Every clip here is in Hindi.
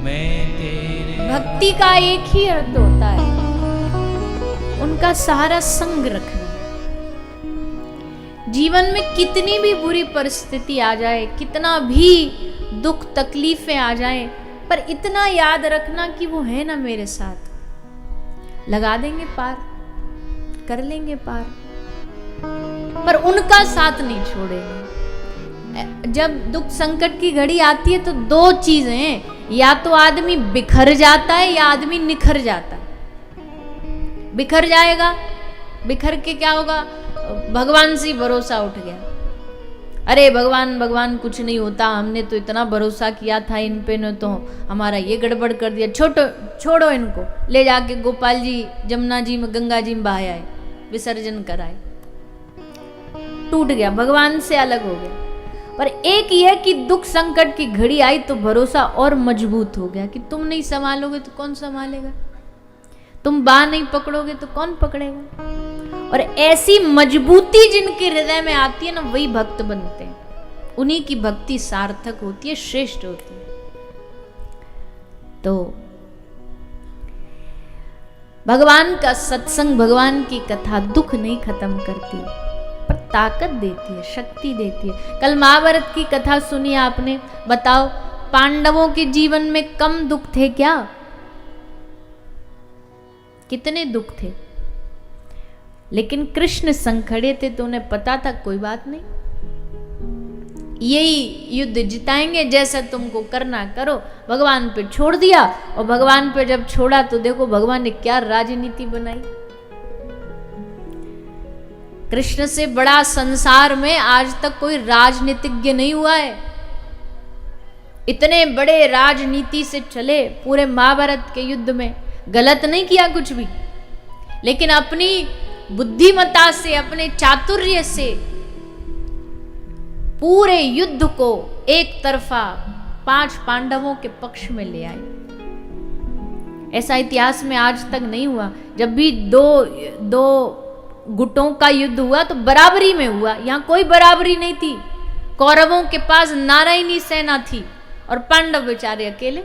भक्ति का एक ही अर्थ होता है, उनका सहारा संग रखना। जीवन में कितनी भी बुरी परिस्थिति आ जाए, कितना भी दुख तकलीफें आ जाए, पर इतना याद रखना कि वो है ना मेरे साथ, लगा देंगे पार, कर लेंगे पार, पर उनका साथ नहीं छोड़ेंगे। जब दुख संकट की घड़ी आती है तो दो चीजें हैं, या तो आदमी बिखर जाता है या आदमी निखर जाता है। बिखर जाएगा, बिखर के क्या होगा, भगवान से भरोसा उठ गया, अरे भगवान भगवान कुछ नहीं होता, हमने तो इतना भरोसा किया था इन पे, ने तो हमारा ये गड़बड़ कर दिया, छोड़ो इनको, ले जाके गोपाल जी जमुना जी में गंगा जी में बहाया है, विसर्जन कराए, टूट गया, भगवान से अलग हो गया। पर एक यह कि दुख संकट की घड़ी आई तो भरोसा और मजबूत हो गया कि तुम नहीं संभालोगे तो कौन संभालेगा, तुम बाह नहीं पकड़ोगे तो कौन पकड़ेगा। और ऐसी मजबूती जिनके हृदय में आती है ना, वही भक्त बनते हैं, उन्हीं की भक्ति सार्थक होती है, श्रेष्ठ होती है। तो भगवान का सत्संग, भगवान की कथा दुख नहीं खत्म करती, पर ताकत देती है, शक्ति देती है। कल महाभारत की कथा सुनी आपने, बताओ पांडवों के जीवन में कम दुख थे क्या? कितने दुख थे, लेकिन कृष्ण संग खड़े थे तो उन्हें पता था कोई बात नहीं, यही युद्ध जिताएंगे, जैसा तुमको करना करो। भगवान पे छोड़ दिया, और भगवान पे जब छोड़ा तो देखो भगवान ने क्या राजनीति बनाई। कृष्ण से बड़ा संसार में आज तक कोई राजनीतिज्ञ नहीं हुआ है। इतने बड़े राजनीति से चले पूरे महाभारत के युद्ध में, गलत नहीं किया कुछ भी, लेकिन अपनी बुद्धिमत्ता से, अपने चातुर्य से पूरे युद्ध को एक तरफा 5 पांडवों के पक्ष में ले आए। ऐसा इतिहास में आज तक नहीं हुआ। जब भी दो गुटों का युद्ध हुआ तो बराबरी में हुआ, यहां कोई बराबरी नहीं थी। कौरवों के पास नारायणी सेना थी और पांडव बेचारे अकेले,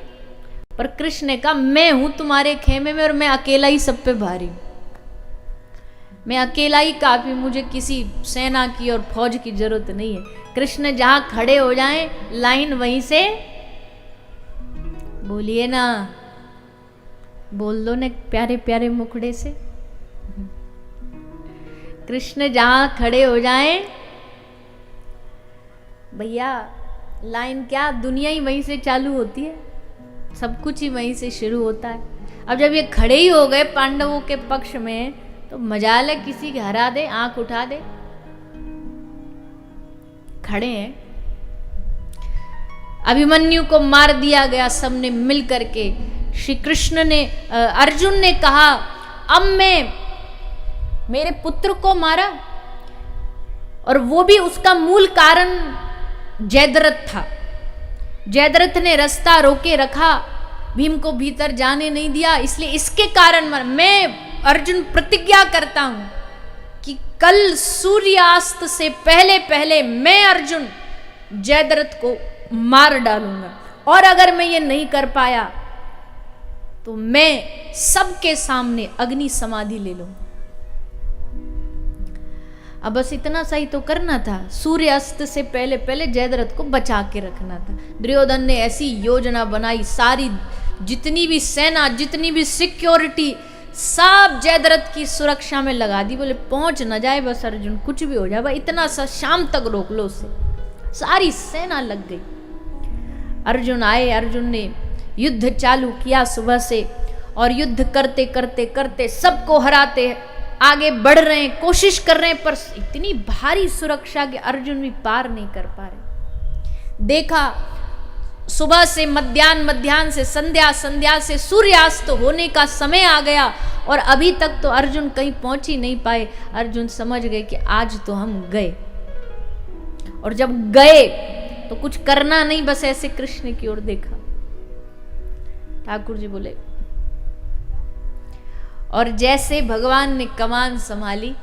पर कृष्ण ने कहा मैं हूं तुम्हारे खेमे में और मैं अकेला ही सब पे भारी हूं, मैं अकेला ही काफी, मुझे किसी सेना की और फौज की जरूरत नहीं है। कृष्ण जहां खड़े हो जाएं, लाइन वहीं से बोलिए ना, बोल दो ना प्यारे प्यारे मुखड़े से। कृष्ण जहां खड़े हो जाएं, भैया लाइन क्या, दुनिया ही वहीं से चालू होती है, सब कुछ ही वहीं से शुरू होता है। अब जब ये खड़े ही हो गए पांडवों के पक्ष में, तो मजाल है किसी के हरा दे, आंख उठा दे, खड़े हैं। अभिमन्यु को मार दिया गया सबने मिल करके। श्री कृष्ण ने, अर्जुन ने कहा अब मैं मेरे पुत्र को मारा, और वो भी उसका मूल कारण जयद्रथ था। जयद्रथ ने रास्ता रोके रखा, भीम को भीतर जाने नहीं दिया, इसलिए इसके कारण मर। मैं अर्जुन प्रतिज्ञा करता हूं कि कल सूर्यास्त से पहले पहले मैं अर्जुन जयद्रथ को मार डालूंगा, और अगर मैं ये नहीं कर पाया तो मैं सबके सामने अग्नि समाधि ले लूंगा। अब बस इतना सही तो करना था, सूर्यास्त से पहले पहले जयद्रथ को बचा के रखना था। दुर्योधन ने ऐसी योजना बनाई, सारी जितनी भी सेना, जितनी भी सिक्योरिटी, सब जयद्रथ की सुरक्षा में लगा दी। बोले पहुंच न जाए बस अर्जुन, कुछ भी हो जाए भाई, इतना सा शाम तक रोक लो उसे। सारी सेना लग गई। अर्जुन आए, अर्जुन ने युद्ध चालू किया सुबह से, और युद्ध करते करते करते सबको हराते आगे बढ़ रहे हैं, कोशिश कर रहे हैं, पर इतनी भारी सुरक्षा के अर्जुन भी पार नहीं कर पा रहे। देखा सुबह से मध्याह्न, मध्याह्न से संध्या, संध्या से सूर्यास्त होने का समय आ गया, और अभी तक तो अर्जुन कहीं पहुंच ही नहीं पाए। अर्जुन समझ गए कि आज तो हम गए, और जब गए तो कुछ करना नहीं, बस ऐसे कृष्ण की ओर देखा। ठाकुर जी बोले, और जैसे भगवान ने कमान संभाली,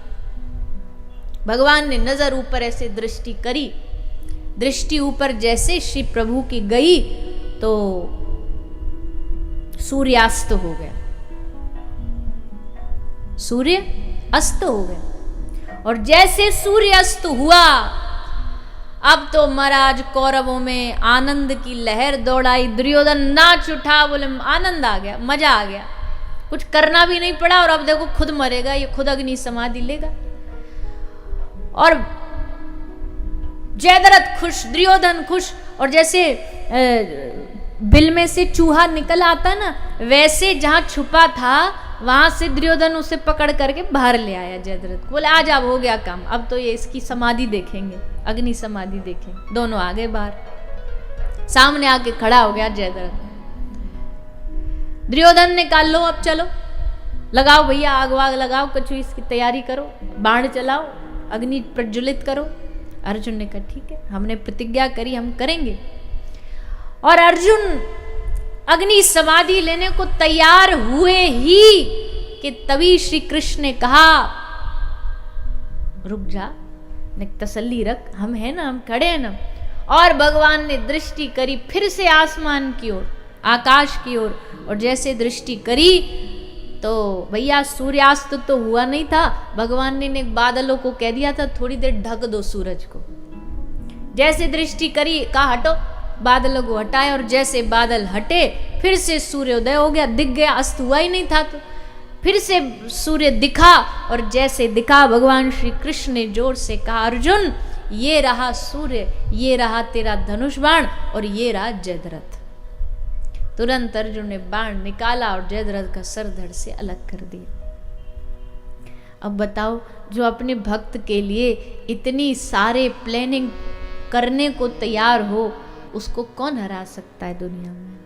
भगवान ने नजर ऊपर ऐसे दृष्टि करी, दृष्टि ऊपर जैसे श्री प्रभु की गई तो सूर्यास्त हो गया, सूर्य अस्त हो गया। और जैसे सूर्य अस्त हुआ, अब तो महाराज कौरवों में आनंद की लहर दौड़ाई, दुर्योधन नाच उठा, बोले आनंद आ गया, मजा आ गया, कुछ करना भी नहीं पड़ा, और अब देखो खुद मरेगा, ये खुद अग्नि समाधि लेगा। और जयद्रथ खुश, दुर्योधन खुश, और जैसे बिल में से चूहा निकल आता ना, वैसे जहां छुपा था वहां से दुर्योधन उसे पकड़ करके बाहर ले आया जयद्रथ। बोले आज अब हो गया काम, अब तो ये इसकी समाधि देखेंगे, अग्नि समाधि देखेंगे। दोनों आ गए बाहर, सामने आके खड़ा हो गया जयद्रथ। दुर्योधन ने कहा लो अब चलो, लगाओ भैया आग वाग लगाओ, कुछ इसकी तैयारी करो, बाण चलाओ, अग्नि प्रज्वलित करो। अर्जुन ने कहा ठीक है, हमने प्रतिज्ञा करी, हम करेंगे। और अर्जुन अग्नि समाधि लेने को तैयार हुए ही कि तभी श्री कृष्ण ने कहा रुक जा, तसल्ली रख, हम हैं ना, हम खड़े हैं ना। और भगवान ने दृष्टि करी फिर से आसमान की ओर, आकाश की ओर, और जैसे दृष्टि करी तो भैया सूर्यास्त तो हुआ नहीं था, भगवान ने बादलों को कह दिया था थोड़ी देर ढक दो सूरज को। जैसे दृष्टि करी, कहा हटो, बादलों को हटाए, और जैसे बादल हटे फिर से सूर्योदय हो गया, दिख गया, अस्त हुआ ही नहीं था। तो फिर से सूर्य दिखा, और जैसे दिखा भगवान श्री कृष्ण ने जोर से कहा अर्जुन ये रहा सूर्य, ये रहा तेरा धनुष बाण, और ये रहा जयद्रथ। तुरंत अर्जुन ने बाण निकाला और जयद्रथ का सर धड़ से अलग कर दिया। अब बताओ, जो अपने भक्त के लिए इतनी सारे प्लानिंग करने को तैयार हो, उसको कौन हरा सकता है दुनिया में?